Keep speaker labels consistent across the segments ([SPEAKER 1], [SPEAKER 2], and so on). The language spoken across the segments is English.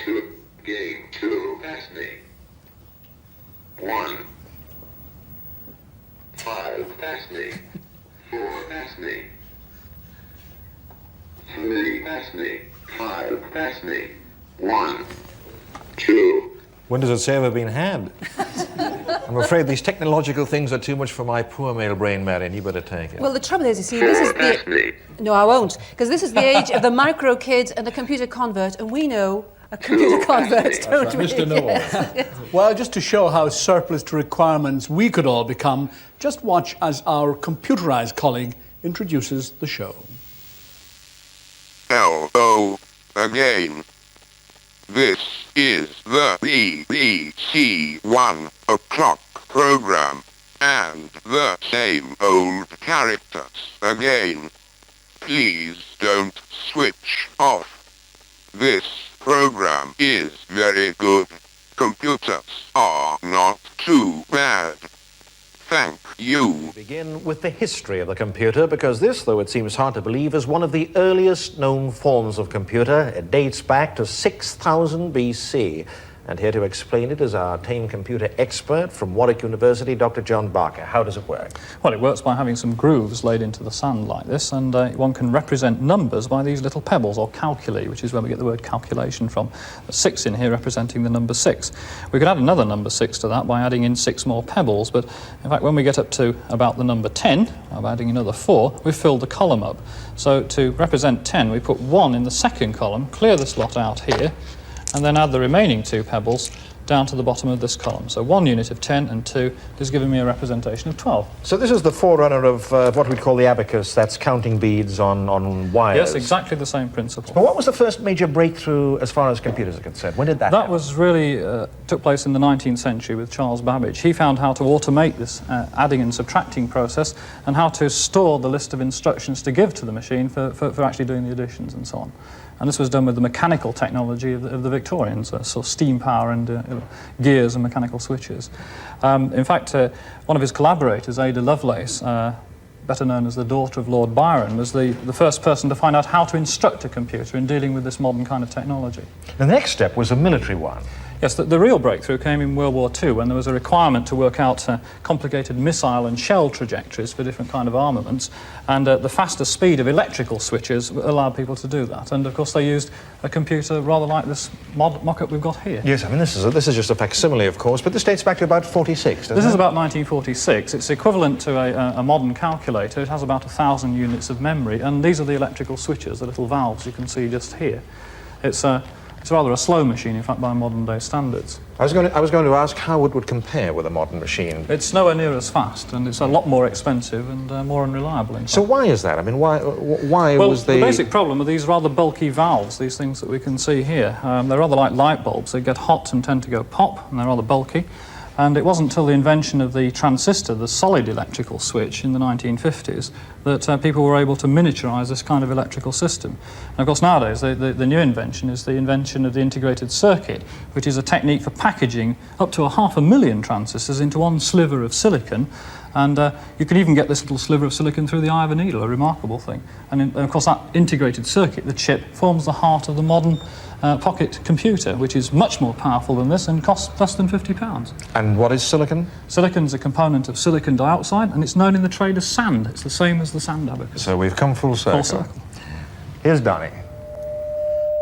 [SPEAKER 1] to game 2, pass me. 1. 5, pass me. 4, pass me. 3, pass me. 5, pass me. 1, 2.
[SPEAKER 2] When does it say ever been had? I'm afraid these technological things are too much for my poor male brain, Marion. You better take it.
[SPEAKER 3] Well, the trouble is, you see, this is the... No, I won't, because this is the age of the micro kid and the computer convert, and we know a computer convert, don't we?
[SPEAKER 2] Mr. Know-all.
[SPEAKER 4] Well, just to show how surplus to requirements we could all become, just watch as our computerized colleague introduces the show.
[SPEAKER 1] Hello again. This is the BBC 1 o'clock program, and the same old characters again. Please don't switch off. This program is very good. Computers are not too bad. Thank you.
[SPEAKER 2] Begin with the history of the computer, because this, though it seems hard to believe, is one of the earliest known forms of computer. It dates back to 6000 BC. And here to explain it is our tame computer expert from Warwick University, Dr. John Barker. How does it work?
[SPEAKER 5] Well, it works by having some grooves laid into the sand like this, and one can represent numbers by these little pebbles, or calculi, which is where we get the word calculation from. There's 6 in here representing the number 6. We could add another number 6 to that by adding in 6 more pebbles, but in fact when we get up to about the number 10, by adding another 4, we've filled the column up. So to represent 10, we put 1 in the second column, clear the slot out here, and then add the remaining 2 pebbles down to the bottom of this column. So 1 unit of 10 and 2 is giving me a representation of 12.
[SPEAKER 2] So this is the forerunner of what we call the abacus, that's counting beads on wires.
[SPEAKER 5] Yes, exactly the same principle.
[SPEAKER 2] But what was the first major breakthrough as far as computers are concerned? When did that happen?
[SPEAKER 5] That was really, took place in the 19th century with Charles Babbage. He found how to automate this adding and subtracting process, and how to store the list of instructions to give to the machine for actually doing the additions and so on. And this was done with the mechanical technology of the Victorians, sort of steam power and gears and mechanical switches. In fact, one of his collaborators, Ada Lovelace, better known as the daughter of Lord Byron, was the first person to find out how to instruct a computer in dealing with this modern kind of technology.
[SPEAKER 2] The next step was a military one.
[SPEAKER 5] Yes, the real breakthrough came in World War II, when there was a requirement to work out complicated missile and shell trajectories for different kind of armaments, and the faster speed of electrical switches allowed people to do that. And of course they used a computer rather like this mock-up we've got here.
[SPEAKER 2] Yes, I mean this is just a facsimile, of course, but this dates back to about 46, doesn't it?
[SPEAKER 5] This is about 1946. It's equivalent to a modern calculator. It has about 1,000 units of memory, and these are the electrical switches, the little valves you can see just here. It's rather a slow machine, in fact, by modern-day standards.
[SPEAKER 2] I was going to ask how it would compare with a modern machine.
[SPEAKER 5] It's nowhere near as fast, and it's a lot more expensive and more unreliable, in fact.
[SPEAKER 2] So why is that? I mean, why
[SPEAKER 5] well,
[SPEAKER 2] was
[SPEAKER 5] the basic problem are these rather bulky valves, these things that we can see here. They're rather like light bulbs. They get hot and tend to go pop, and they're rather bulky. And it wasn't until the invention of the transistor, the solid electrical switch, in the 1950s, that people were able to miniaturise this kind of electrical system. And of course nowadays the new invention is the invention of the integrated circuit, which is a technique for packaging up to 500,000 transistors into one sliver of silicon. And you can even get this little sliver of silicon through the eye of a needle, a remarkable thing. And of course that integrated circuit, the chip, forms the heart of the modern pocket computer, which is much more powerful than this and costs less than £50.
[SPEAKER 2] And what is silicon?
[SPEAKER 5] Silicon's a component of silicon dioxide, and it's known in the trade as sand. It's the same as the sand abacus.
[SPEAKER 2] So we've come full circle.
[SPEAKER 5] Full circle.
[SPEAKER 2] Here's Donnie.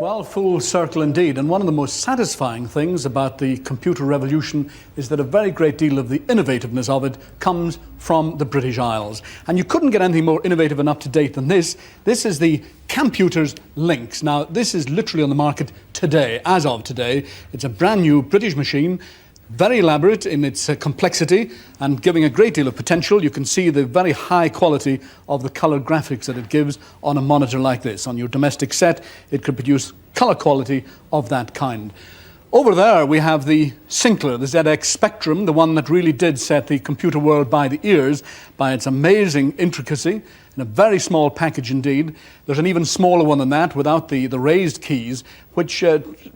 [SPEAKER 4] Well, full circle indeed. And one of the most satisfying things about the computer revolution is that a very great deal of the innovativeness of it comes from the British Isles. And you couldn't get anything more innovative and up-to-date than this. This is the Computers Lynx. Now, this is literally on the market today, as of today. It's a brand new British machine, very elaborate in its complexity and giving a great deal of potential. You can see the very high quality of the colour graphics that it gives on a monitor like this. On your domestic set, it could produce colour quality of that kind. Over there, we have the Sinclair, the ZX Spectrum, the one that really did set the computer world by the ears by its amazing intricacy. in a very small package indeed. There's an even smaller one than that without the raised keys, which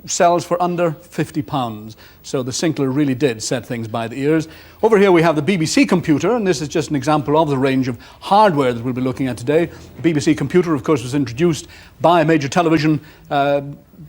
[SPEAKER 4] sells for under £50. So the Sinclair really did set things by the ears. Over here we have the BBC computer, and this is just an example of the range of hardware that we'll be looking at today. The BBC computer, of course, was introduced by a major television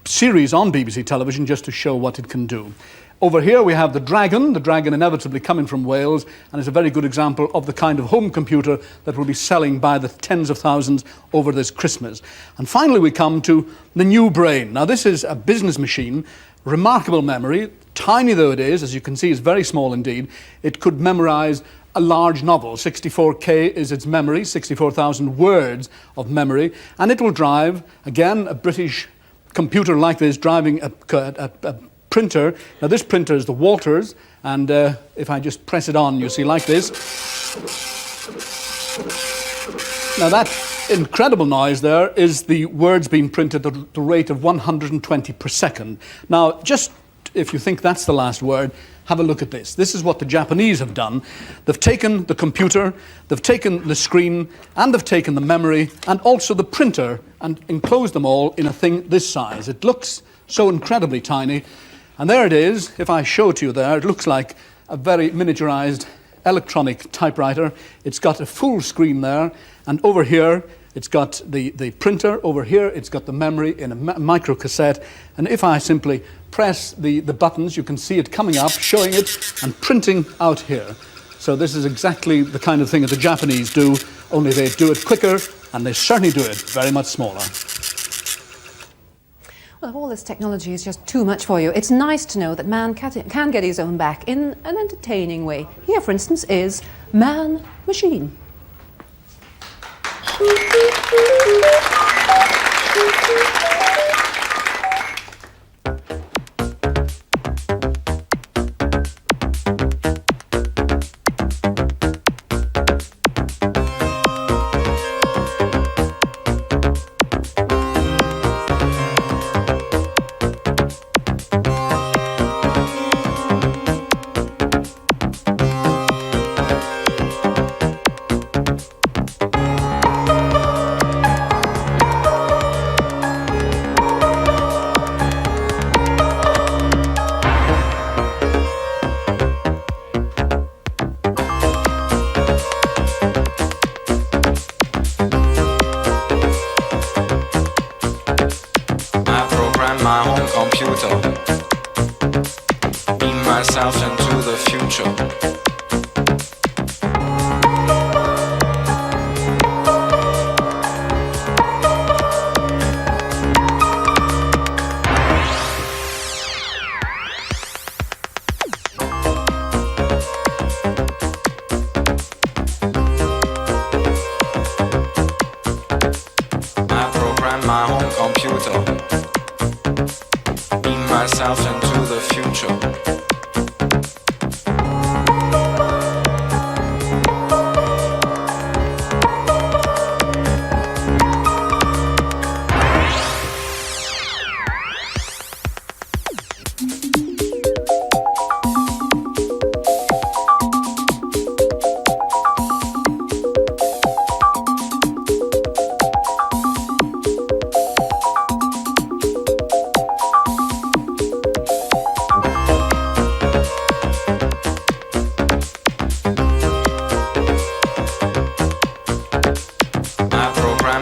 [SPEAKER 4] series on BBC television just to show what it can do. Over here we have the Dragon inevitably coming from Wales, and is a very good example of the kind of home computer that will be selling by the tens of thousands over this Christmas. And finally we come to the New Brain. Now this is a business machine, remarkable memory, tiny though it is, as you can see it's very small indeed. It could memorize a large novel. 64K is its memory, 64,000 words of memory, and it will drive, again, a British computer like this driving a printer. Now this printer is the Walters, and if I just press it on, you see like this. Now that incredible noise there is the words being printed at the rate of 120 per second. Now just if you think that's the last word, have a look at this. This is what the Japanese have done. They've taken the computer, they've taken the screen, and they've taken the memory, and also the printer, and enclosed them all in a thing this size. It looks so incredibly tiny. And there it is. If I show it to you there, it looks like a very miniaturized electronic typewriter. It's got a full screen there, and over here it's got the printer. Over here it's got the memory in a micro cassette. And if I simply press the buttons, you can see it coming up, showing it, and printing out here. So this is exactly the kind of thing that the Japanese do, only they do it quicker, and they certainly do it very much smaller.
[SPEAKER 3] Well, if all this technology is just too much for you, it's nice to know that man can get his own back in an entertaining way. Here, for instance, is Man Machine.
[SPEAKER 6] My home computer, beam myself into the future. I program my home computer, myself into the future.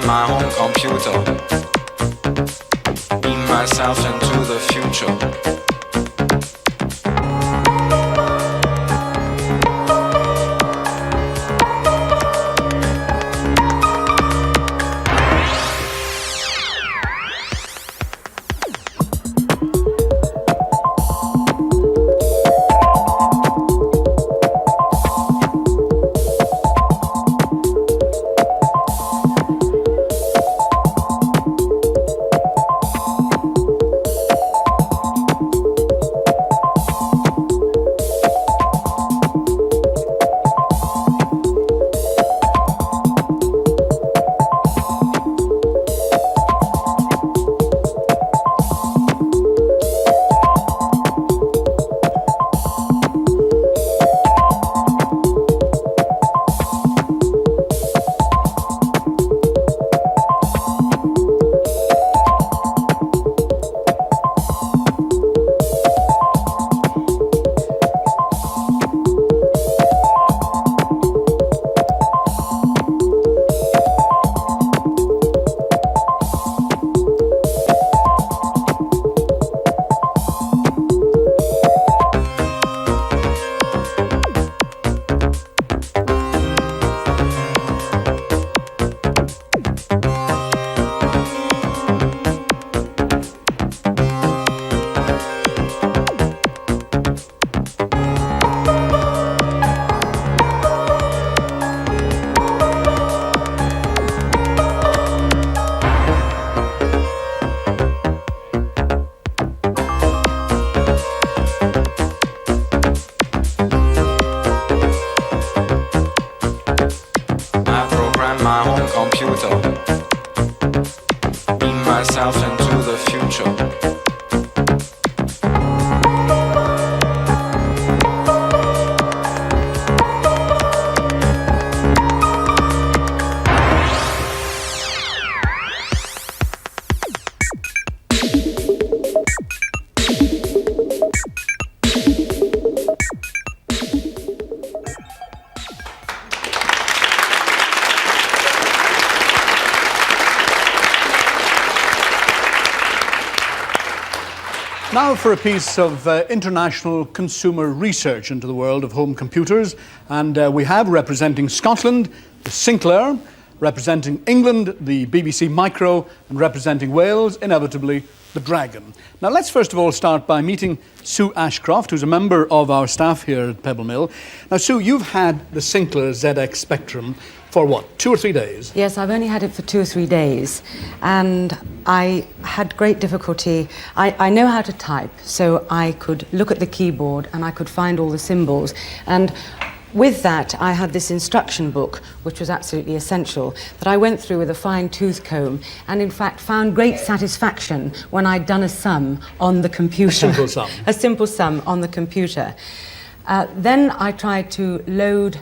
[SPEAKER 6] My home computer, beam myself into the future.
[SPEAKER 4] Now for a piece of international consumer research into the world of home computers. And we have, representing Scotland, the Sinclair, representing England, the BBC Micro, and representing Wales, inevitably, the Dragon. Now let's first of all start by meeting Sue Ashcroft, who's a member of our staff here at Pebble Mill. Now Sue, you've had the Sinclair ZX Spectrum for what, 2 or 3 days?
[SPEAKER 7] Yes, I've only had it for 2 or 3 days, and I had great difficulty. I know how to type, so I could look at the keyboard and I could find all the symbols. And with that, I had this instruction book, which was absolutely essential, that I went through with a fine-tooth comb, and in fact found great satisfaction when I'd done a sum on the computer.
[SPEAKER 4] A simple sum.
[SPEAKER 7] A simple sum on the computer. Then I tried to load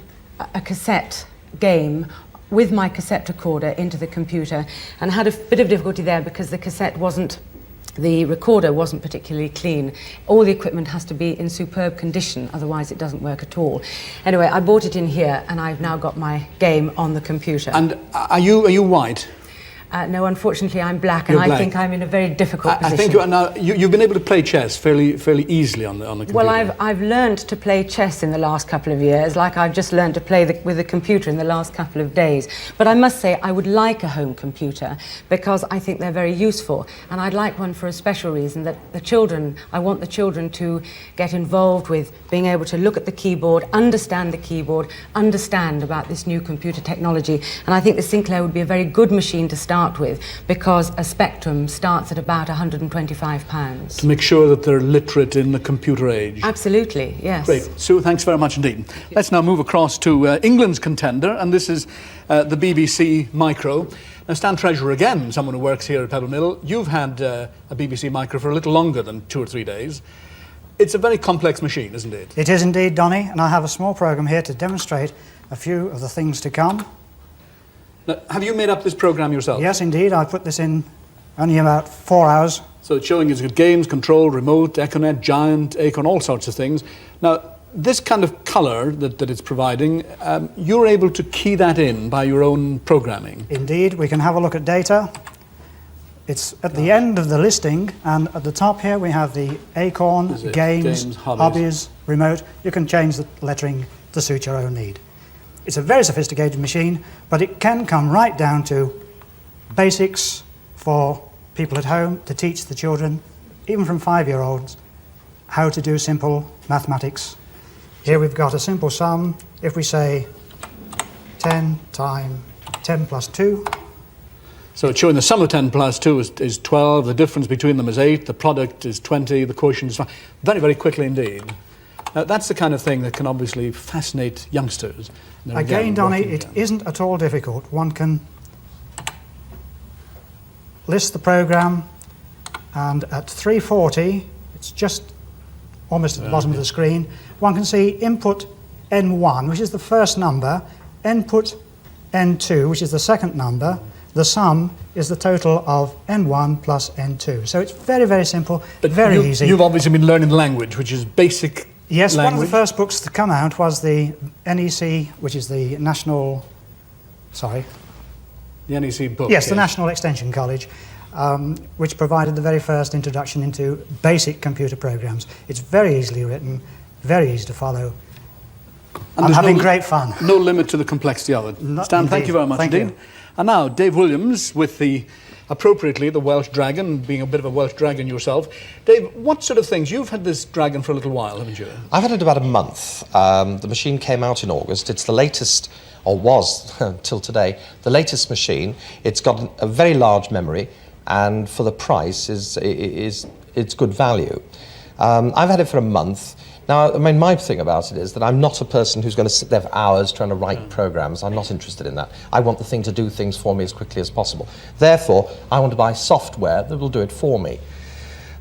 [SPEAKER 7] a cassette game with my cassette recorder into the computer, and had a bit of difficulty there because the recorder wasn't particularly clean. All the equipment has to be in superb condition, otherwise it doesn't work at all. Anyway, I bought it in here, and I've now got my game on the computer.
[SPEAKER 4] And are you white?
[SPEAKER 7] No, unfortunately, I'm black, and
[SPEAKER 4] You're black.
[SPEAKER 7] I think I'm in a very difficult position.
[SPEAKER 4] I think you've been able to play chess fairly easily on the computer.
[SPEAKER 7] Well, I've learned to play chess in the last couple of years, like I've just learned to play with the computer in the last couple of days. But I must say, I would like a home computer because I think they're very useful, and I'd like one for a special reason, that I want the children to get involved with being able to look at the keyboard, understand about this new computer technology. And I think the Sinclair would be a very good machine to start with, because a Spectrum starts at about £125.
[SPEAKER 4] To make sure that they're literate in the computer age.
[SPEAKER 7] Absolutely, yes.
[SPEAKER 4] Great. Sue, thanks very much indeed. Let's now move across to England's contender, and this is the BBC Micro. Now, Stan Treasurer, again, someone who works here at Pebble Mill, you've had a BBC Micro for a little longer than 2 or 3 days. It's a very complex machine, isn't it?
[SPEAKER 8] It is indeed, Donny, and I have a small programme here to demonstrate a few of the things to come.
[SPEAKER 4] Now, have you made up this programme yourself?
[SPEAKER 8] Yes, indeed. I put this in only about 4 hours.
[SPEAKER 4] So it's showing it's got games, control, remote, Econet, Giant, Acorn, all sorts of things. Now, this kind of colour that it's providing, you're able to key that in by your own programming.
[SPEAKER 8] Indeed, we can have a look at data. It's at the end of the listing, and at the top here we have the Acorn, games, hobbies, remote. You can change the lettering to suit your own need. It's a very sophisticated machine, but it can come right down to basics for people at home to teach the children, even from 5-year-olds, how to do simple mathematics. Here we've got a simple sum. If we say 10 times 10 plus 2.
[SPEAKER 4] So it's showing the sum of 10 plus 2 is 12, the difference between them is 8, the product is 20, the quotient is 5. Very, very quickly indeed. That's the kind of thing that can obviously fascinate youngsters.
[SPEAKER 8] Again, Donny, it isn't at all difficult. One can list the programme, and at 340, it's just almost at the bottom of the screen, one can see input N1, which is the first number, input N2, which is the second number. The sum is the total of N1 plus N2. So it's very, very simple, but very easy.
[SPEAKER 4] You've obviously been learning the language, which is basic.
[SPEAKER 8] Yes,
[SPEAKER 4] language.
[SPEAKER 8] one of the first books to come out was the NEC, which is the National... Sorry.
[SPEAKER 4] The NEC book.
[SPEAKER 8] Yes, the National Extension College, which provided the very first introduction into basic computer programs. It's very easily written, very easy to follow. And I'm having great fun.
[SPEAKER 4] No limit to the complexity of it. Stan, thank you very much indeed.
[SPEAKER 8] You.
[SPEAKER 4] And now, Dave Williams with appropriately, the Welsh Dragon, being a bit of a Welsh Dragon yourself. Dave, what sort of things? You've had this Dragon for a little while, haven't you?
[SPEAKER 9] I've had it about a month. The machine came out in August. It's the latest, or was, till today, the latest machine. It's got a very large memory, and for the price, it's good value. I've had it for a month. Now, I mean, my thing about it is that I'm not a person who's going to sit there for hours trying to write programs. I'm not interested in that. I want the thing to do things for me as quickly as possible. Therefore, I want to buy software that will do it for me.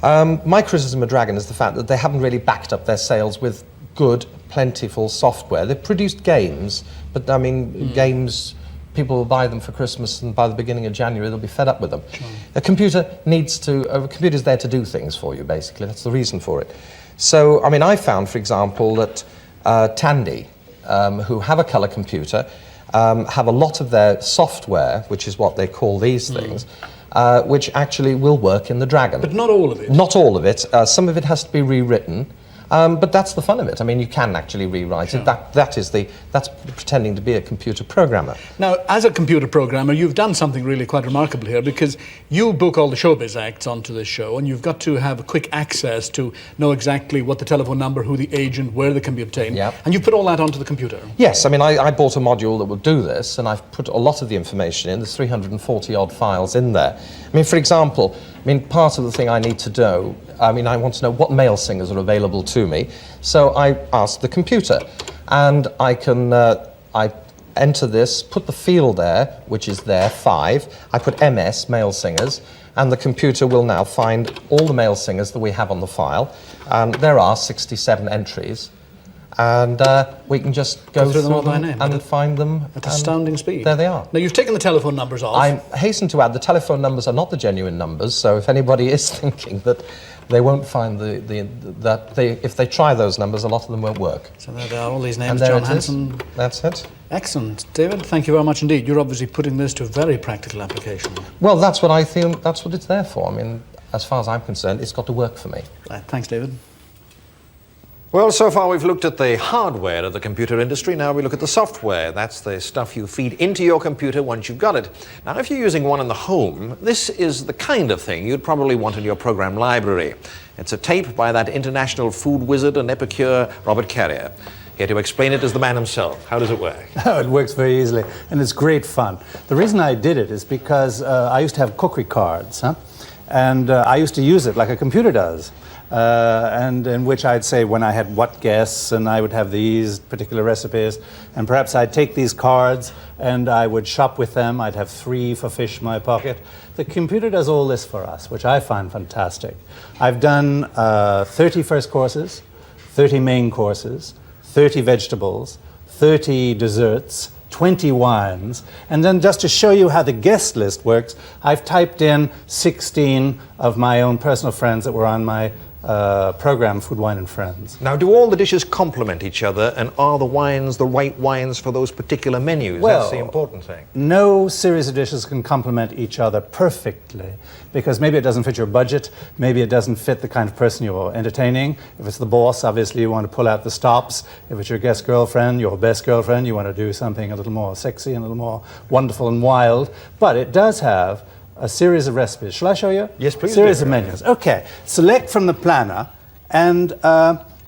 [SPEAKER 9] My criticism of Dragon is the fact that they haven't really backed up their sales with good, plentiful software. They've produced games, but I mean, games, people will buy them for Christmas, and by the beginning of January, they'll be fed up with them. Sure. A computer's there to do things for you, basically. That's the reason for it. So, I mean, I found, for example, that Tandy, who have a colour computer, have a lot of their software, which is what they call these things, which actually will work in the Dragon.
[SPEAKER 4] But not all of it.
[SPEAKER 9] Not all of it. Some of it has to be rewritten. But that's the fun of it. I mean, you can actually rewrite it. That's pretending to be a computer programmer.
[SPEAKER 4] Now, as a computer programmer, you've done something really quite remarkable here, because you book all the showbiz acts onto this show, and you've got to have quick access to know exactly what the telephone number, who the agent, where they can be obtained.
[SPEAKER 9] Yep.
[SPEAKER 4] And you put all that onto the computer.
[SPEAKER 9] Yes, I mean, I bought a module that will do this, and I've put a lot of the information in. There's 340 odd files in there. I mean, for example, part of the thing I need to do, I want to know what male singers are available to me. So I ask the computer, and I can, I enter this, put the field there, which is there, 5. I put MS, male singers, and the computer will now find all the male singers that we have on the file. And there are 67 entries. And we can just go through them
[SPEAKER 4] by name
[SPEAKER 9] and find them.
[SPEAKER 4] At astounding speed.
[SPEAKER 9] There they are.
[SPEAKER 4] Now, you've taken the telephone numbers off.
[SPEAKER 9] I hasten to add, the telephone numbers are not the genuine numbers, so if anybody is thinking that they won't find if they try those numbers, a lot of them won't work.
[SPEAKER 4] So there they are, all these names,
[SPEAKER 9] and there
[SPEAKER 4] John
[SPEAKER 9] it
[SPEAKER 4] Hanson.
[SPEAKER 9] Is. That's it.
[SPEAKER 4] Excellent. David, thank you very much indeed. You're obviously putting this to a very practical application.
[SPEAKER 9] Well, that's what I think, that's what it's there for. I mean, as far as I'm concerned, it's got to work for me.
[SPEAKER 4] Right, thanks, David.
[SPEAKER 2] Well, so far we've looked at the hardware of the computer industry. Now we look at the software. That's the stuff you feed into your computer once you've got it. Now, if you're using one in the home, this is the kind of thing you'd probably want in your program library. It's a tape by that international food wizard and epicure, Robert Carrier. Here to explain it is the man himself. How does it work?
[SPEAKER 10] Oh, it works very easily, and it's great fun. The reason I did it is because I used to have cookery cards, and I used to use it like a computer does. And in which I'd say when I had what guests, and I would have these particular recipes, and perhaps I'd take these cards and I would shop with them. I'd have 3 for fish in my pocket. The computer does all this for us, which I find fantastic. I've done 30 first courses, 30 main courses, 30 vegetables, 30 desserts, 20 wines, and then just to show you how the guest list works, I've typed in 16 of my own personal friends that were on my program, Food, Wine and Friends.
[SPEAKER 2] Now, do all the dishes complement each other, and are the wines the right wines for those particular menus?
[SPEAKER 10] Well,
[SPEAKER 2] that's the important thing.
[SPEAKER 10] No series of dishes can complement each other perfectly, because maybe it doesn't fit your budget, maybe it doesn't fit the kind of person you're entertaining. If it's the boss, obviously you want to pull out the stops. If it's your guest girlfriend, your best girlfriend, you want to do something a little more sexy and a little more wonderful and wild. But it does have a series of recipes. Shall I show you?
[SPEAKER 2] Yes, please.
[SPEAKER 10] Series of menus. Okay, select from the planner, and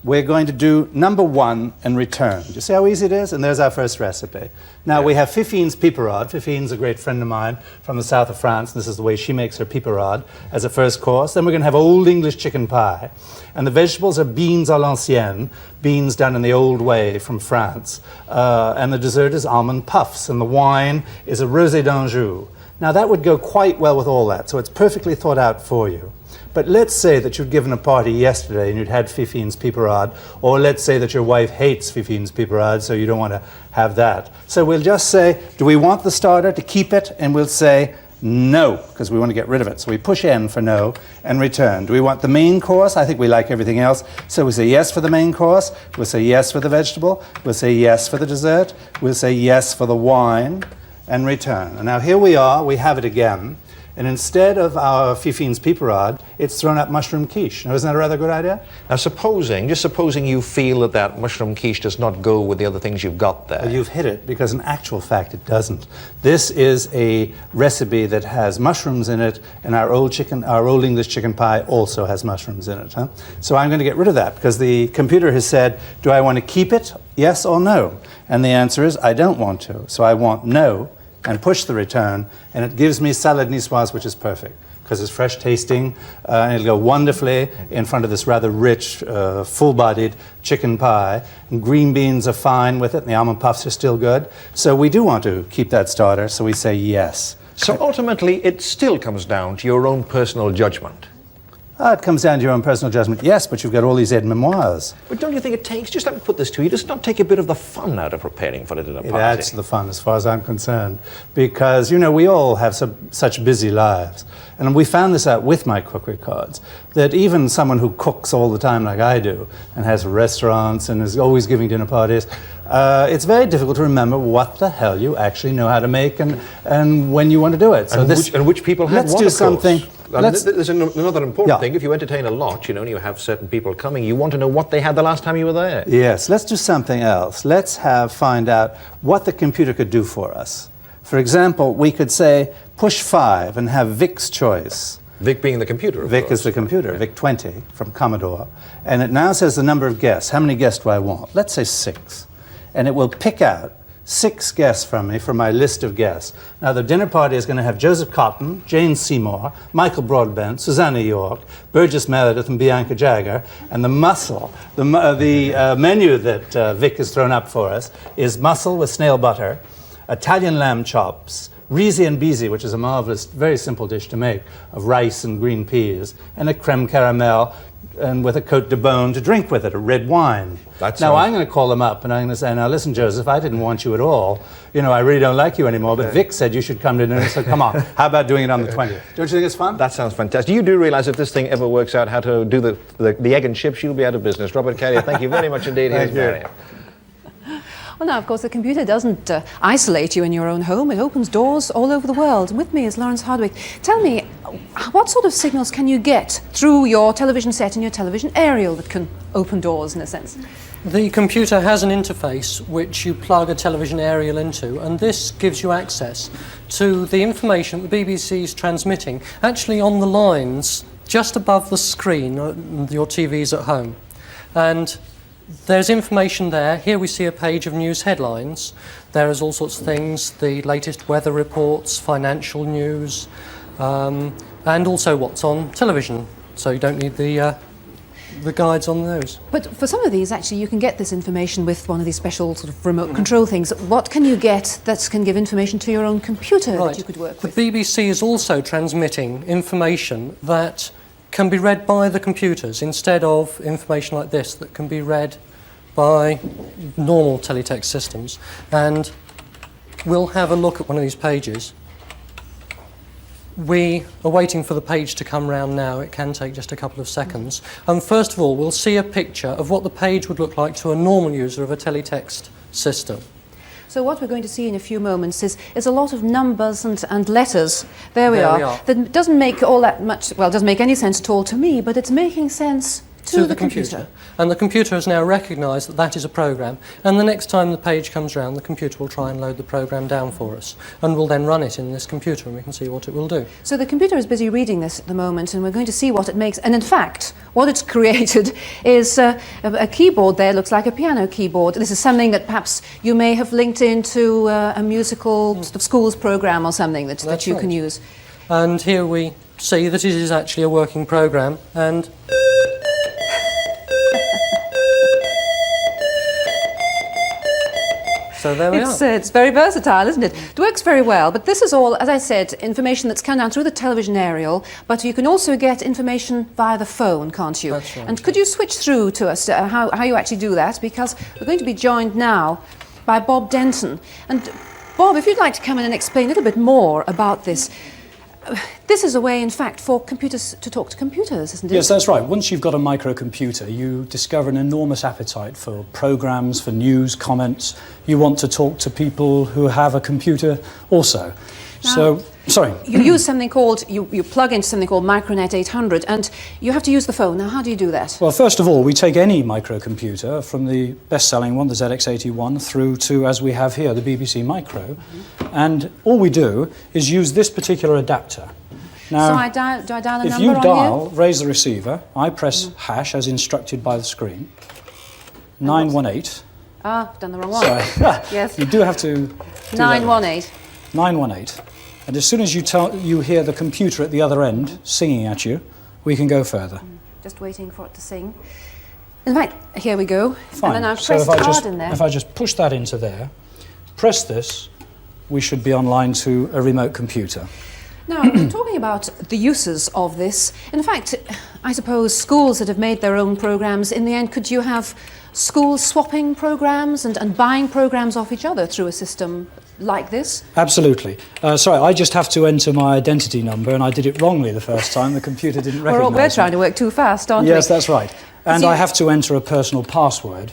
[SPEAKER 10] we're going to do number 1 and return. Do you see how easy it is? And there's our first recipe. Now we have Fifine's piperade. Fifine's a great friend of mine from the south of France. This is the way she makes her piperade as a first course. Then we're going to have Old English chicken pie. And the vegetables are beans à l'ancienne, beans done in the old way from France. And the dessert is almond puffs. And the wine is a rosé d'Anjou. Now that would go quite well with all that, so it's perfectly thought out for you. But let's say that you'd given a party yesterday and you'd had Fifine's piperade, or let's say that your wife hates Fifine's piperade, so you don't want to have that. So we'll just say, do we want the starter to keep it? And we'll say no, because we want to get rid of it. So we push N for no and return. Do we want the main course? I think we like everything else. So we say yes for the main course. We'll say yes for the vegetable. We'll say yes for the dessert. We'll say yes for the wine. And return. And now here we are, we have it again. And instead of our Fifine's piperade, it's thrown up mushroom quiche. Now, isn't that a rather good idea?
[SPEAKER 2] Now, just supposing you feel that mushroom quiche does not go with the other things you've got there.
[SPEAKER 10] Well, you've hit it, because in actual fact it doesn't. This is a recipe that has mushrooms in it, and our old English chicken pie also has mushrooms in it. So I'm going to get rid of that, because the computer has said, do I want to keep it, yes or no? And the answer is, I don't want to. So I want no, and push the return, and it gives me salad niçoise, which is perfect, because it's fresh tasting, and it'll go wonderfully in front of this rather rich, full-bodied chicken pie. And green beans are fine with it, and the almond puffs are still good. So we do want to keep that starter, so we say yes.
[SPEAKER 2] So ultimately, it still comes down to your own personal judgment.
[SPEAKER 10] It comes down to your own personal judgment, yes, but you've got all these aides-memoirs.
[SPEAKER 2] But don't you think it takes, just let me put this to you, does it not take a bit of the fun out of preparing for it at a party?
[SPEAKER 10] It adds to the fun, as far as I'm concerned, because, you know, we all have such busy lives, and we found this out with my cookery cards, that even someone who cooks all the time like I do, and has restaurants and is always giving dinner parties, it's very difficult to remember what the hell you actually know how to make and when you want to do it. So
[SPEAKER 2] which people have
[SPEAKER 10] let's
[SPEAKER 2] what,
[SPEAKER 10] do
[SPEAKER 2] of course.
[SPEAKER 10] something.
[SPEAKER 2] There's another important
[SPEAKER 10] Yeah.
[SPEAKER 2] thing. If you entertain a lot, and you have certain people coming, you want to know what they had the last time you were there.
[SPEAKER 10] Yes, let's do something else. Let's find out what the computer could do for us. For example, we could say, push 5 and have Vic's choice.
[SPEAKER 2] Vic being the computer, of
[SPEAKER 10] Vic
[SPEAKER 2] course.
[SPEAKER 10] is the computer, Vic 20 from Commodore. And it now says the number of guests. How many guests do I want? Let's say 6. And it will pick out 6 guests from me from my list of guests. Now, the dinner party is going to have Joseph Cotton, Jane Seymour, Michael Broadbent, Susanna York, Burgess Meredith, and Bianca Jagger. And the menu that Vic has thrown up for us is mussel with snail butter, Italian lamb chops, rizi and bizi, which is a marvelous, very simple dish to make, of rice and green peas, and a creme caramel, and with a cote de bone to drink with it, a red wine. Now, I'm going to call them up, and I'm going to say, now, listen, Joseph, I didn't want you at all. I really don't like you anymore, but Vic said you should come to dinner, so come on. How about doing it on the 20th? Don't you think it's fun?
[SPEAKER 2] That sounds fantastic. You do realize if this thing ever works out how to do the egg and chips, you'll be out of business. Robert Carrier, thank you very much indeed.
[SPEAKER 10] Thank
[SPEAKER 2] Here's
[SPEAKER 10] you.
[SPEAKER 2] Mary.
[SPEAKER 3] Well, now, of course, the computer doesn't isolate you in your own home. It opens doors all over the world. And with me is Lawrence Hardwick. Tell me, what sort of signals can you get through your television set and your television aerial that can open doors, in a sense?
[SPEAKER 11] The computer has an interface which you plug a television aerial into, and this gives you access to the information the BBC is transmitting, actually on the lines just above the screen, your TVs at home. And there's information there. Here we see a page of news headlines. There is all sorts of things, the latest weather reports, financial news, and also what's on television. So you don't need the guides on those.
[SPEAKER 3] But for some of these, actually, you can get this information with one of these special sort of remote control things. What can you get that can give information to your own computer that you could work with?
[SPEAKER 11] The BBC is also transmitting information that can be read by the computers instead of information like this that can be read by normal teletext systems. And we'll have a look at one of these pages. We are waiting for the page to come round now. It can take just a couple of seconds. And first of all, we'll see a picture of what the page would look like to a normal user of a teletext system.
[SPEAKER 3] So what we're going to see in a few moments is a lot of numbers and letters. There we are. That doesn't make all that much, well, it doesn't make any sense at all to me, but it's making sense to the computer.
[SPEAKER 11] And the computer has now recognised that that is a program, and the next time the page comes round, the computer will try and load the program down for us, and we'll then run it in this computer, and we can see what it will do.
[SPEAKER 3] So the computer is busy reading this at the moment, and we're going to see what it makes. And in fact, what it's created is a keyboard there. Looks like a piano keyboard. This is something that perhaps you may have linked into a musical sort of schools program or something that you can use.
[SPEAKER 11] And here we see that it is actually a working program, and so there we are.
[SPEAKER 3] It's very versatile, isn't it? It works very well, but this is all, as I said, information that's come down through the television aerial, but you can also get information via the phone, can't you?
[SPEAKER 11] That's right.
[SPEAKER 3] And could you switch through to us how you actually do that? Because we're going to be joined now by Bob Denton. And Bob, if you'd like to come in and explain a little bit more about this. This is a way, in fact, for computers to talk to computers, isn't it?
[SPEAKER 4] Yes, that's right. Once you've got a microcomputer, you discover an enormous appetite for programs, for news, comments. You want to talk to people who have a computer also.
[SPEAKER 3] Now,
[SPEAKER 4] sorry.
[SPEAKER 3] You use something called, you plug into something called Micronet 800, and you have to use the phone. Now, how do you do that?
[SPEAKER 4] Well, first of all, we take any microcomputer, from the best-selling one, the ZX81, through to, as we have here, the BBC Micro, and all we do is use this particular adapter. Now,
[SPEAKER 3] so do I dial a
[SPEAKER 4] if
[SPEAKER 3] number
[SPEAKER 4] you
[SPEAKER 3] on
[SPEAKER 4] dial,
[SPEAKER 3] here?
[SPEAKER 4] raise the receiver, I press hash as instructed by the screen, 918.
[SPEAKER 3] Ah, I've done the wrong one.
[SPEAKER 4] Sorry.
[SPEAKER 3] Yes.
[SPEAKER 4] You do have to do
[SPEAKER 3] 918.
[SPEAKER 4] 918. And as soon as you hear the computer at the other end singing at you, we can go further.
[SPEAKER 3] Just waiting for it to sing. In fact, here we go.
[SPEAKER 4] Fine.
[SPEAKER 3] And then I've
[SPEAKER 4] So
[SPEAKER 3] pressed hard in there.
[SPEAKER 4] if I just push that into there, press this, we should be online to a remote computer.
[SPEAKER 3] Now, talking about the uses of this, in fact, I suppose schools that have made their own programs, in the end, could you have schools swapping programs and buying programs off each other through a system like this?
[SPEAKER 12] Absolutely. Sorry, I just have to enter my identity number, and I did it wrongly the first time. The computer didn't recognise
[SPEAKER 3] We're
[SPEAKER 12] me.
[SPEAKER 3] trying to work too fast, aren't we?
[SPEAKER 12] Yes, that's right. And
[SPEAKER 3] So
[SPEAKER 12] I have to enter a personal password.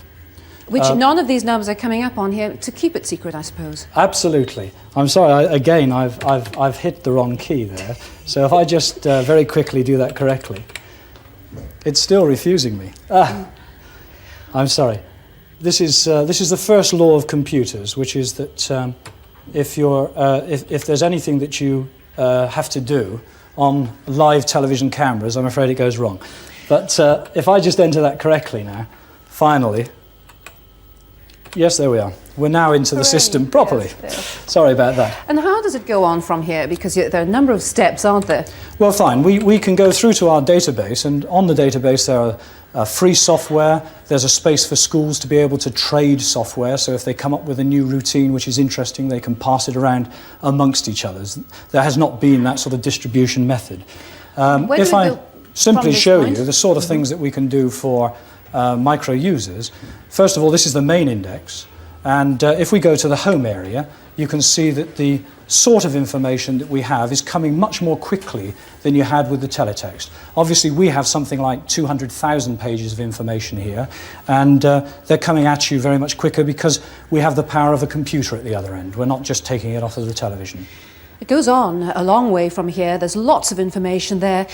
[SPEAKER 3] Which none of these numbers are coming up on here to keep it secret, I suppose.
[SPEAKER 12] Absolutely. I'm sorry, again, I've hit the wrong key there. So if I just very quickly do that correctly. It's still refusing me. I'm sorry. This is the first law of computers, which is that if there's anything that you have to do on live television cameras, I'm afraid it goes wrong. But if I just enter that correctly now, finally. Yes, there we are. We're now into the system properly.
[SPEAKER 3] Yes.
[SPEAKER 12] Sorry about that.
[SPEAKER 3] And how does it go on from here? Because there are a number of steps, aren't there?
[SPEAKER 12] Well, fine. We can go through to our database, and on the database there are free software. There's a space for schools to be able to trade software, so if they come up with a new routine which is interesting, they can pass it around amongst each other. There has not been that sort of distribution method. If I simply show you the sort of things that we can do for micro users, first of all, this is the main index, and if we go to the home area, you can see that the sort of information that we have is coming much more quickly than you had with the teletext. Obviously, we have something like 200,000 pages of information here, and they're coming at you very much quicker because we have the power of a computer at the other end. We're not just taking it off of the television.
[SPEAKER 3] It goes on a long way from here. There's lots of information there.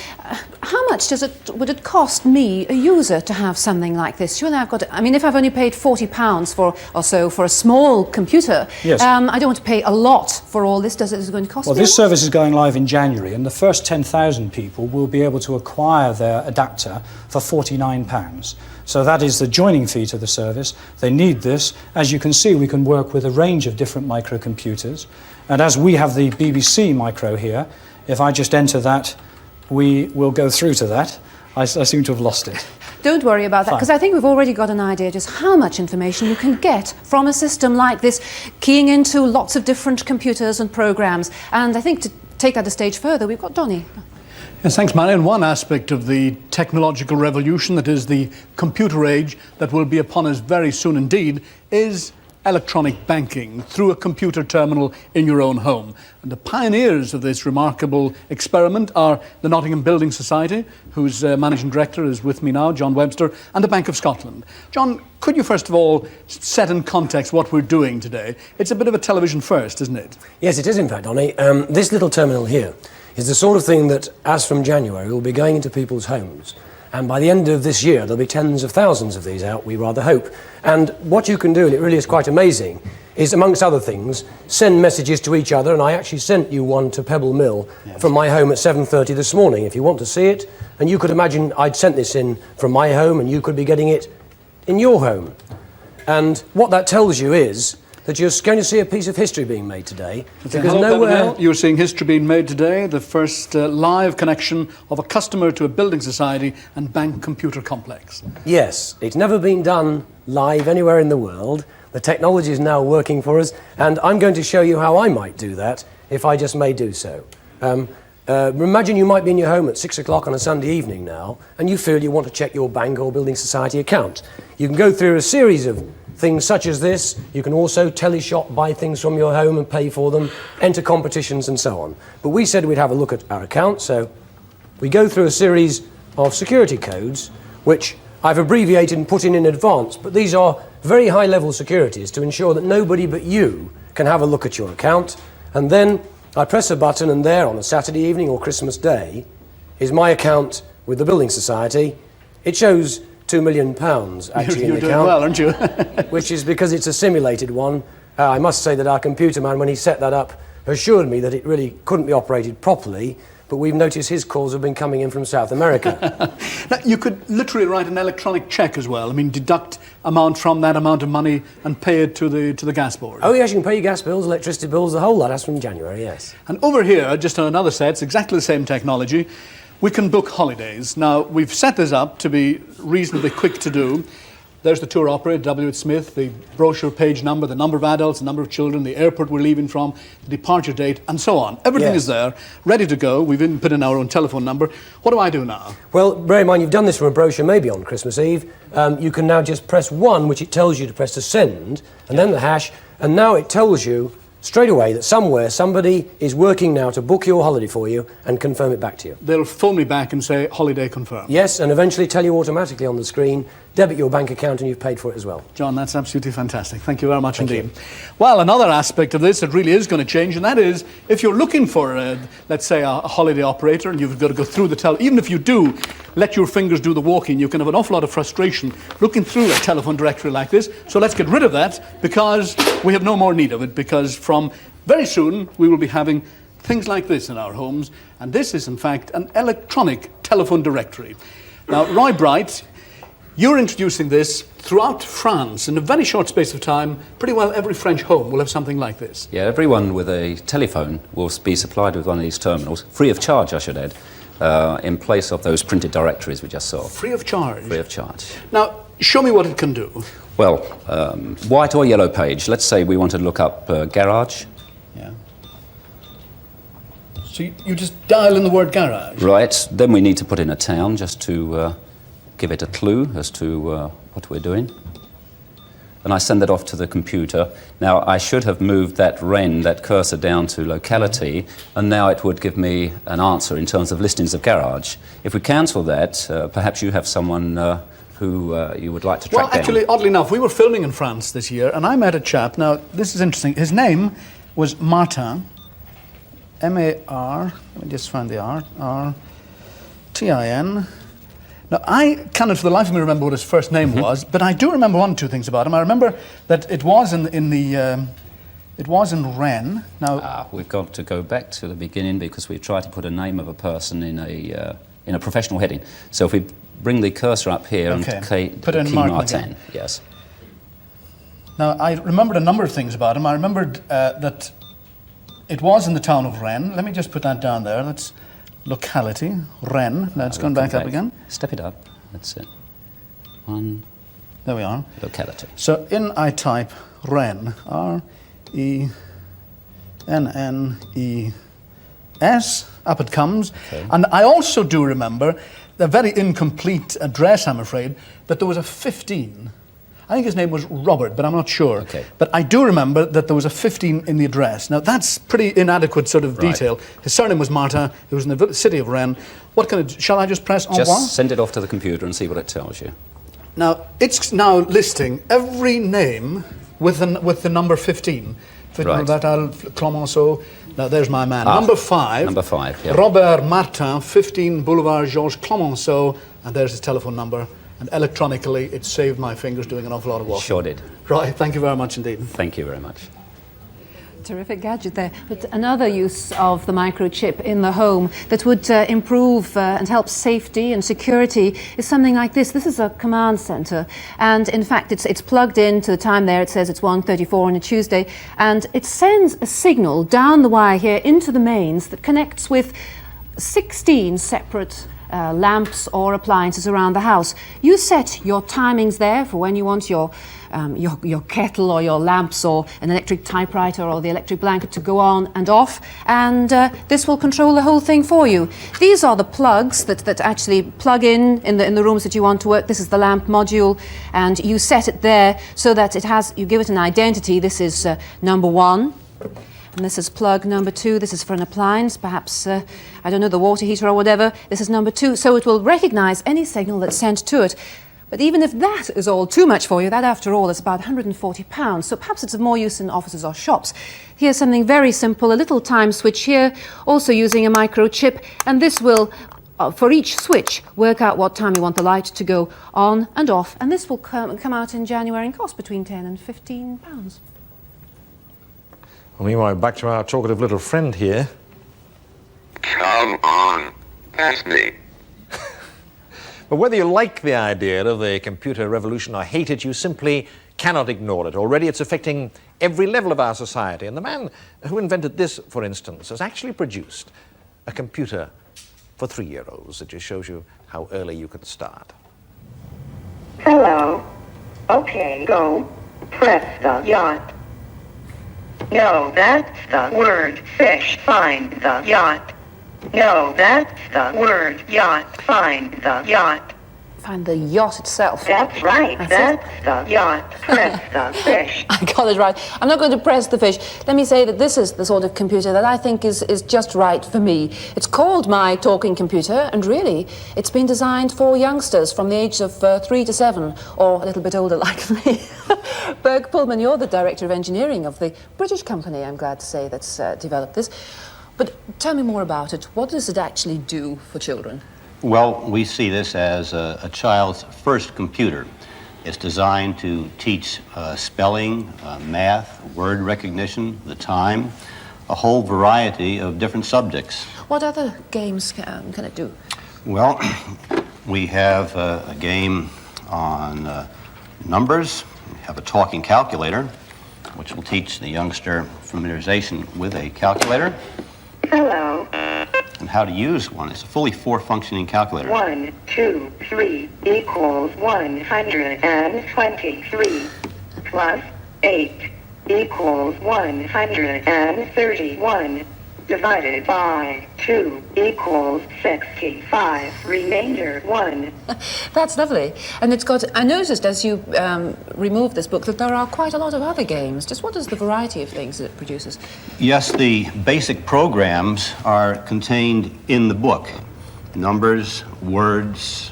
[SPEAKER 3] How much would it cost me, a user, to have something like this? Surely I've got to, I mean, if I've only paid £40 or so for a small computer,
[SPEAKER 12] yes.
[SPEAKER 3] I don't want to pay a lot for all this. Is it going to cost me?
[SPEAKER 12] Well, this service is going live in January, and the first 10,000 people will be able to acquire their adapter for £49. So that is the joining fee to the service. They need this. As you can see, we can work with a range of different microcomputers. And as we have the BBC micro here, if I just enter that, we will go through to that. I seem to have lost it.
[SPEAKER 3] Don't worry about that, because I think we've already got an idea just how much information you can get from a system like this, keying into lots of different computers and programs. And I think to take that a stage further, we've got Donny.
[SPEAKER 4] Yes, thanks, Marion. One aspect of the technological revolution, that is the computer age that will be upon us very soon indeed, is electronic banking through a computer terminal in your own home. And the pioneers of this remarkable experiment are the Nottingham Building Society, whose managing director is with me now, John Webster, and the Bank of Scotland. John, could you first of all set in context what we're doing today? It's a bit of a television first, isn't it?
[SPEAKER 13] Yes, it is in fact, Donny. This little terminal here is the sort of thing that, as from January, will be going into people's homes. And by the end of this year, there'll be tens of thousands of these out, we rather hope. And what you can do, and it really is quite amazing, is, amongst other things, send messages to each other. And I actually sent you one to Pebble Mill from my home at 7:30 this morning, if you want to see it. And you could imagine I'd sent this in from my home, and you could be getting it in your home. And what that tells you is that you're going to see a piece of history being made today. Because nowhere...
[SPEAKER 4] You're seeing history being made today, the first live connection of a customer to a building society and bank computer complex.
[SPEAKER 13] Yes, it's never been done live anywhere in the world. The technology is now working for us, and I'm going to show you how I might do that, if I just may do so. Imagine you might be in your home at 6 o'clock on a Sunday evening now, and you feel you want to check your bank or building society account. You can go through a series of things such as this. You can also teleshop, buy things from your home and pay for them, enter competitions and so on. But we said we'd have a look at our account, so we go through a series of security codes, which I've abbreviated and put in advance, but these are very high-level securities to ensure that nobody but you can have a look at your account. And then I press a button, and there on a Saturday evening or Christmas Day is my account with the Building Society. It shows £2 million actually in the account. You're doing well,
[SPEAKER 4] aren't you?
[SPEAKER 13] Which is because it's a simulated one. I must say that our computer man, when he set that up, assured me that it really couldn't be operated properly, but we've noticed his calls have been coming in from South America.
[SPEAKER 4] Now, you could literally write an electronic cheque as well. I mean, deduct amount from that amount of money and pay it to the gas board.
[SPEAKER 13] Oh yes, you can pay your gas bills, electricity bills, the whole lot. That's from January, yes.
[SPEAKER 4] And over here, just on another set, it's exactly the same technology. We can book holidays. Now, we've set this up to be reasonably quick to do. There's the tour operator, W.H. Smith, the brochure page number, the number of adults, the number of children, the airport we're leaving from, the departure date, and so on. Everything is there, ready to go. We've even put in our own telephone number. What do I do now?
[SPEAKER 13] Well, bear in mind, you've done this from a brochure maybe on Christmas Eve. You can now just press 1, which it tells you to press to send, and then the hash, and now it tells you straight away that somewhere somebody is working now to book your holiday for you and confirm it back to you.
[SPEAKER 4] They'll phone me back and say, holiday confirmed.
[SPEAKER 13] Yes, and eventually tell you automatically on the screen, debit your bank account and you've paid for it as well.
[SPEAKER 4] John, that's absolutely fantastic. Thank you very much indeed. Well, another aspect of this that really is going to change, and that is if you're looking for, let's say, a holiday operator and you've got to go through even if you do let your fingers do the walking, you can have an awful lot of frustration looking through a telephone directory like this. So let's get rid of that because we have no more need of it, because from very soon we will be having things like this in our homes, and this is in fact an electronic telephone directory. Now, Roy Bright, you're introducing this throughout France in a very short space of time. Pretty well every French home will have something like this.
[SPEAKER 14] Yeah, everyone with a telephone will be supplied with one of these terminals, free of charge, I should add, in place of those printed directories we just saw.
[SPEAKER 4] Free of charge?
[SPEAKER 14] Free of charge.
[SPEAKER 4] Now, show me what it can do.
[SPEAKER 14] Well, white or yellow page. Let's say we want to look up garage.
[SPEAKER 4] Yeah. So you just dial in the word garage?
[SPEAKER 14] Right, then we need to put in a town just to give it a clue as to what we're doing. And I send that off to the computer. Now, I should have moved that cursor down to locality, and now it would give me an answer in terms of listings of garage. If we cancel that, perhaps you have someone who you would like to track down.
[SPEAKER 4] Well, actually, oddly enough, we were filming in France this year, and I met a chap. Now, this is interesting. His name was Martin, M-A-R, let me just find the R, R-T-I-N. Now, I cannot for the life of me remember what his first name was, but I do remember one or two things about him. I remember that it was in Rennes. Now,
[SPEAKER 14] we've got to go back to the beginning because we tried to put a name of a person in a professional heading. So if we bring the cursor up here and
[SPEAKER 4] put in
[SPEAKER 14] key Martin, yes.
[SPEAKER 4] Now, I remembered a number of things about him. I remembered that it was in the town of Rennes. Let me just put that down there. That's locality, Rennes. Now it's gone back up again.
[SPEAKER 14] Step it up. That's it. One.
[SPEAKER 4] There we are.
[SPEAKER 14] Locality.
[SPEAKER 4] So I type Rennes, R-E-N-N-E-S. Up it comes. Okay. And I also do remember the very incomplete address, I'm afraid, that there was a 15. I think his name was Robert, but I'm not sure. Okay. But I do remember that there was a 15 in the address. Now, that's pretty inadequate sort of detail. His surname was Martin. He was in the city of Rennes. Shall I just press envoy?
[SPEAKER 14] Just send it off to the computer and see what it tells you.
[SPEAKER 4] Now, it's now listing every name with the number 15.
[SPEAKER 14] Right.
[SPEAKER 4] Clemenceau. Now, there's my man. Number 5.
[SPEAKER 14] Number 5, yeah.
[SPEAKER 4] Robert Martin, 15 Boulevard Georges Clemenceau. And there's his telephone number. And electronically, it saved my fingers doing an awful lot of walking.
[SPEAKER 14] Sure did.
[SPEAKER 4] Right, thank you very much indeed.
[SPEAKER 14] Thank you very much.
[SPEAKER 3] Terrific gadget there. But another use of the microchip in the home that would improve and help safety and security is something like this. This is a command center, and in fact it's plugged into the time there. It says it's 1:34 on a Tuesday, and it sends a signal down the wire here into the mains that connects with 16 separate lamps or appliances around the house. You set your timings there for when you want your kettle or your lamps or an electric typewriter or the electric blanket to go on and off, and this will control the whole thing for you. These are the plugs that actually plug in the rooms that you want to work. This is the lamp module, and you set it there so that you give it an identity. This is number 1. And this is plug number 2. This is for an appliance, perhaps, I don't know, the water heater or whatever. This is number 2. So it will recognize any signal that's sent to it. But even if that is all too much for you, that after all is about £140. So perhaps it's of more use in offices or shops. Here's something very simple, a little time switch here, also using a microchip. And this will, for each switch, work out what time you want the light to go on and off. And this will come out in January and cost between £10 and £15.
[SPEAKER 2] Well, meanwhile, back to our talkative little friend here.
[SPEAKER 1] Come on, pass me.
[SPEAKER 2] But whether you like the idea of the computer revolution or hate it, you simply cannot ignore it. Already it's affecting every level of our society. And the man who invented this, for instance, has actually produced a computer for 3-year-olds. It just shows you how early you can start.
[SPEAKER 15] Hello. Okay, go. Press the yacht. No, that's the word fish. Find the yacht. No, that's the word yacht. Find the yacht.
[SPEAKER 3] find the yacht itself.
[SPEAKER 15] That's right. That's the yacht. Press the fish.
[SPEAKER 3] I got it right. I'm not going to press the fish. Let me say that this is the sort of computer that I think is just right for me. It's called my talking computer, and really, it's been designed for youngsters from the age of 3 to 7, or a little bit older like me. Berg Pullman, you're the Director of Engineering of the British company, I'm glad to say, that's developed this. But tell me more about it. What does it actually do for children?
[SPEAKER 16] Well, we see this as a child's first computer. It's designed to teach spelling, math, word recognition, the time, a whole variety of different subjects.
[SPEAKER 3] What other games can it do?
[SPEAKER 16] Well, we have a game on numbers. We have a talking calculator, which will teach the youngster familiarization with a calculator.
[SPEAKER 15] Hello.
[SPEAKER 16] And how to use one. It's a fully functioning calculator.
[SPEAKER 15] 1, 2, 3 equals 123. Plus 8 equals 131. Divided by 2 equals 65. Remainder 1.
[SPEAKER 3] That's lovely. And it's got, I noticed as you removed this book that there are quite a lot of other games. Just what is the variety of things that it produces?
[SPEAKER 16] Yes, the basic programs are contained in the book. Numbers, words.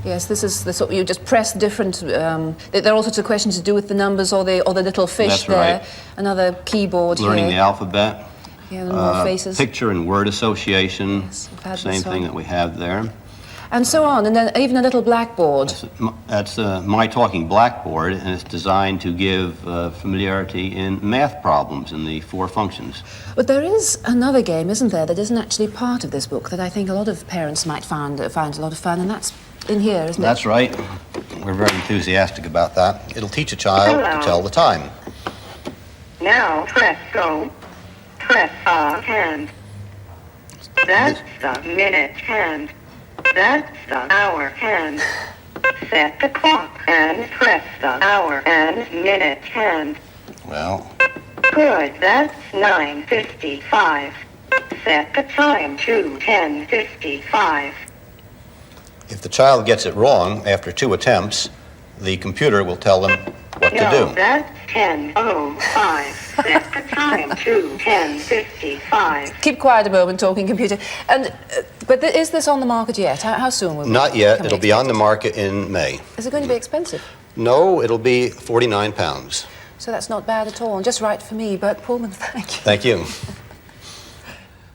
[SPEAKER 3] Yes, this is the sort you just press different. There are all sorts of questions to do with the numbers or the little fish.
[SPEAKER 16] That's
[SPEAKER 3] there.
[SPEAKER 16] right.
[SPEAKER 3] Another keyboard
[SPEAKER 16] Learning
[SPEAKER 3] here.
[SPEAKER 16] the alphabet.
[SPEAKER 3] Yeah, the more faces.
[SPEAKER 16] Picture and word association.
[SPEAKER 3] Yes, we've had
[SPEAKER 16] Same
[SPEAKER 3] this
[SPEAKER 16] thing
[SPEAKER 3] one.
[SPEAKER 16] that we have there.
[SPEAKER 3] And so on, and then even a little blackboard.
[SPEAKER 16] That's My Talking Blackboard, and it's designed to give familiarity in math problems in the 4 functions.
[SPEAKER 3] But there is another game, isn't there, that isn't actually part of this book that I think a lot of parents might find a lot of fun, and that's in here, isn't it?
[SPEAKER 16] That's right. We're very enthusiastic about that. It'll teach a child
[SPEAKER 15] Hello.
[SPEAKER 16] to tell the time.
[SPEAKER 15] Now press go. Press a hand. That's the minute hand. That's the hour hand. Set the clock and press the hour and minute hand.
[SPEAKER 16] Well,
[SPEAKER 15] Good, that's 9:55. Set the time to 10:55.
[SPEAKER 16] if the child gets it wrong after 2 attempts, the computer will tell them what to
[SPEAKER 15] No,
[SPEAKER 16] do.
[SPEAKER 15] that's 10:05. Set the time to 10:55.
[SPEAKER 3] Keep quiet a moment, talking computer. And but is this on the market yet? How soon will
[SPEAKER 16] Not
[SPEAKER 3] we
[SPEAKER 16] yet.
[SPEAKER 3] come
[SPEAKER 16] It'll be on the market in May.
[SPEAKER 3] Is it going to be expensive?
[SPEAKER 16] No, it'll be £49.
[SPEAKER 3] So that's not bad at all, and just right for me. Bert Pullman, thank you.
[SPEAKER 16] Thank you.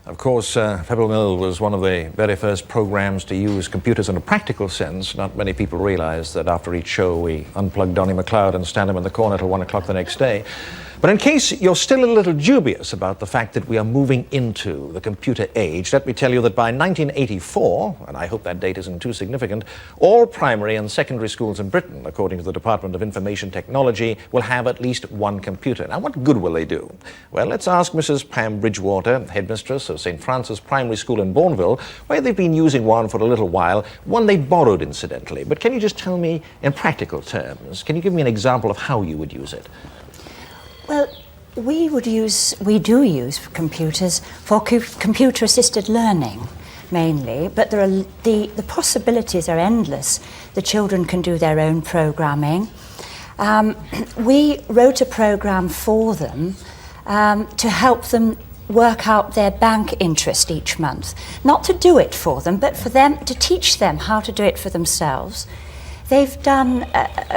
[SPEAKER 2] Of course, Pebble Mill was one of the very first programs to use computers in a practical sense. Not many people realize that after each show we unplug Donnie McLeod and stand him in the corner till 1 o'clock the next day. But in case you're still a little dubious about the fact that we are moving into the computer age, let me tell you that by 1984, and I hope that date isn't too significant, all primary and secondary schools in Britain, according to the Department of Information Technology, will have at least 1 computer. Now, what good will they do? Well, let's ask Mrs. Pam Bridgewater, headmistress of St. Francis Primary School in Bourneville, where they've been using one for a little while, one they borrowed incidentally. But can you just tell me in practical terms, can you give me an example of how you would use it?
[SPEAKER 17] Well, we do use computers for computer-assisted learning, mainly, but there are the possibilities are endless. The children can do their own programming. We wrote a program for them to help them work out their bank interest each month. Not to do it for them, but for them to teach them how to do it for themselves. They've done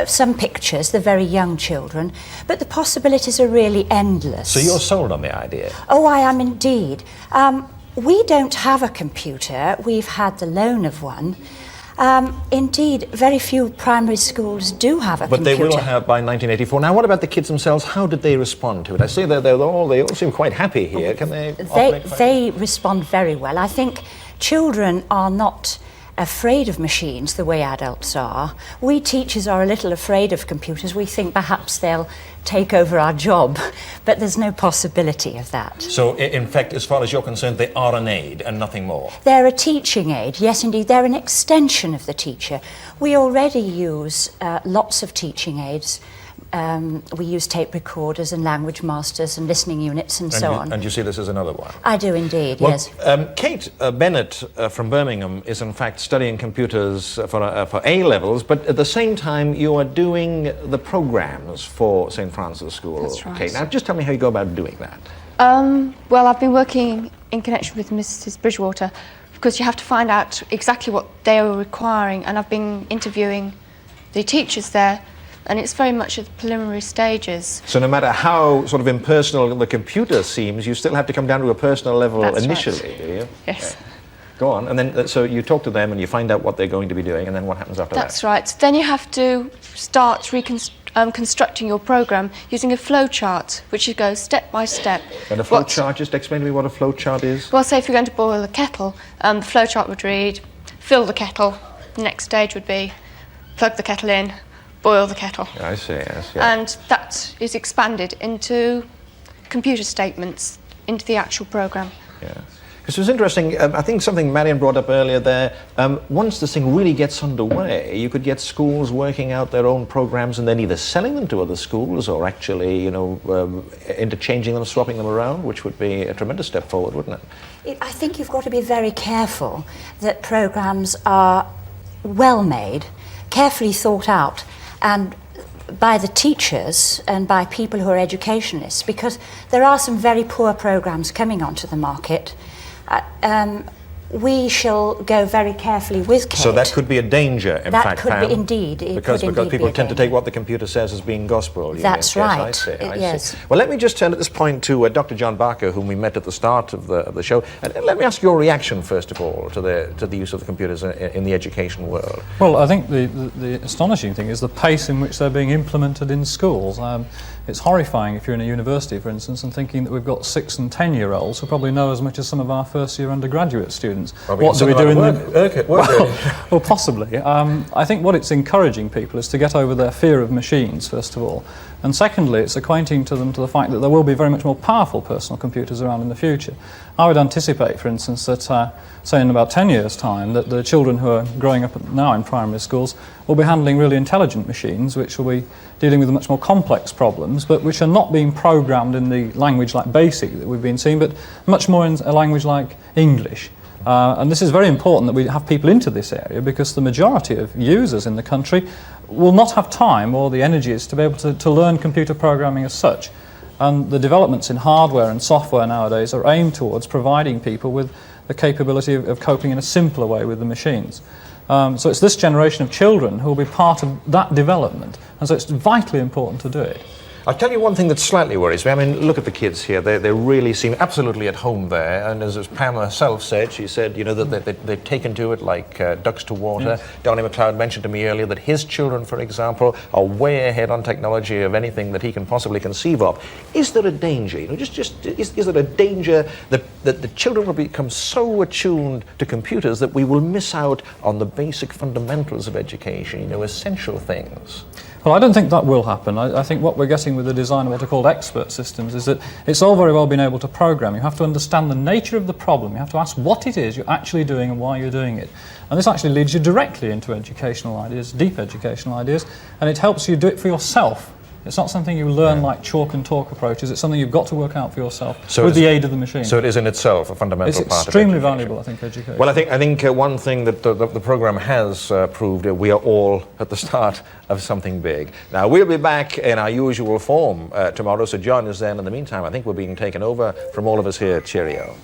[SPEAKER 17] some pictures, the very young children, but the possibilities are really endless.
[SPEAKER 2] So you're sold on the idea?
[SPEAKER 17] Oh, I am indeed. We don't have a computer. We've had the loan of one. Indeed, very few primary schools do have a computer.
[SPEAKER 2] But they will have by 1984. Now, what about the kids themselves? How did they respond to it? I see that they all seem quite happy here. Can they?
[SPEAKER 17] They respond very well. I think children are not afraid of machines the way adults are. We teachers are a little afraid of computers. We think perhaps they'll take over our job, but there's no possibility of that.
[SPEAKER 2] So, in fact, as far as you're concerned, they are an aid and nothing more?
[SPEAKER 17] They're a teaching aid, yes indeed. They're an extension of the teacher. We already use lots of teaching aids. we use tape recorders and language masters and listening units and so on.
[SPEAKER 2] And you see this as another one?
[SPEAKER 17] I do indeed,
[SPEAKER 2] Well,
[SPEAKER 17] yes.
[SPEAKER 2] Kate Bennett from Birmingham is in fact studying computers for A-levels, but at the same time you are doing the programs for St. Francis School.
[SPEAKER 18] That's right.
[SPEAKER 2] Kate, now just tell me how you go about doing that.
[SPEAKER 18] Well, I've been working in connection with Mrs. Bridgewater because you have to find out exactly what they are requiring, and I've been interviewing the teachers there, and it's very much at the preliminary stages.
[SPEAKER 2] So no matter how sort of impersonal the computer seems, you still have to come down to a personal level
[SPEAKER 18] That's
[SPEAKER 2] initially,
[SPEAKER 18] right.
[SPEAKER 2] do you?
[SPEAKER 18] Yes.
[SPEAKER 2] Yeah. Go on, and then so you talk to them and you find out what they're going to be doing, and then what happens after
[SPEAKER 18] That's right. Then you have to start constructing your program using a flow chart, which you go step by step.
[SPEAKER 2] And a flow chart, just explain to me what a flow chart is.
[SPEAKER 18] Well, say if you're going to boil a kettle, the flow chart would read, fill the kettle. The next stage would be plug the kettle in, boil the kettle.
[SPEAKER 2] I see, yes.
[SPEAKER 18] Yeah. And that is expanded into computer statements, into the actual program.
[SPEAKER 2] Yeah. This was interesting. I think something Marion brought up earlier there. Once this thing really gets underway, you could get schools working out their own programs and then either selling them to other schools or actually, interchanging them, swapping them around, which would be a tremendous step forward, wouldn't it?
[SPEAKER 17] I think you've got to be very careful that programs are well made, carefully thought out, and by the teachers and by people who are educationalists, because there are some very poor programs coming onto the market. We shall go very carefully with Kate.
[SPEAKER 2] So that could be a danger, in
[SPEAKER 17] that
[SPEAKER 2] fact,
[SPEAKER 17] could
[SPEAKER 2] Pam,
[SPEAKER 17] be indeed.
[SPEAKER 2] because people tend to take what the computer says as being gospel.
[SPEAKER 17] That's right.
[SPEAKER 2] Yes, I see.
[SPEAKER 17] Yes.
[SPEAKER 2] Well, let me just turn at this point to Dr. John Barker, whom we met at the start of the show, and let me ask your reaction first of all to the use of the computers in the education world.
[SPEAKER 5] Well, I think the astonishing thing is the pace in which they're being implemented in schools. It's horrifying if you're in a university, for instance, and thinking that we've got 6- and 10-year-olds who probably know as much as some of our first-year undergraduate students. What do we do in the well, possibly. I think what it's encouraging people is to get over their fear of machines, first of all, and secondly, it's acquainting them to the fact that there will be very much more powerful personal computers around in the future. I would anticipate, for instance, that say in about 10 years' time, that the children who are growing up now in primary schools will be handling really intelligent machines, which will be dealing with much more complex problems, but which are not being programmed in the language like BASIC that we've been seeing, but much more in a language like English. And this is very important that we have people into this area, because the majority of users in the country will not have time or the energies to be able to learn computer programming as such. And the developments in hardware and software nowadays are aimed towards providing people with the capability of coping in a simpler way with the machines. So it's this generation of children who will be part of that development, and so it's vitally important to do it.
[SPEAKER 2] I'll tell you one thing that slightly worries me. I mean, look at the kids here. They really seem absolutely at home there. And as Pam herself said, she said, that they've taken to it like ducks to water.
[SPEAKER 5] Yes.
[SPEAKER 2] Donnie McLeod mentioned to me earlier that his children, for example, are way ahead on technology of anything that he can possibly conceive of. Is there a danger? Is there a danger that the children will become so attuned to computers that we will miss out on the basic fundamentals of education, essential things?
[SPEAKER 5] Well, I don't think that will happen. I think what we're getting with the design of what are called expert systems is that it's all very well being able to program. You have to understand the nature of the problem. You have to ask what it is you're actually doing and why you're doing it. And this actually leads you directly into educational ideas, deep educational ideas, and it helps you do it for yourself. It's not something you learn like chalk and talk approaches. It's something you've got to work out for yourself with the aid of the machine.
[SPEAKER 2] So it is in itself a fundamental part of
[SPEAKER 5] education. It's extremely valuable, I think, education.
[SPEAKER 2] Well, I think one thing that the program has proved, we are all at the start of something big. Now, we'll be back in our usual form tomorrow, so join us then. In the meantime, I think we're being taken over from all of us here. Cheerio.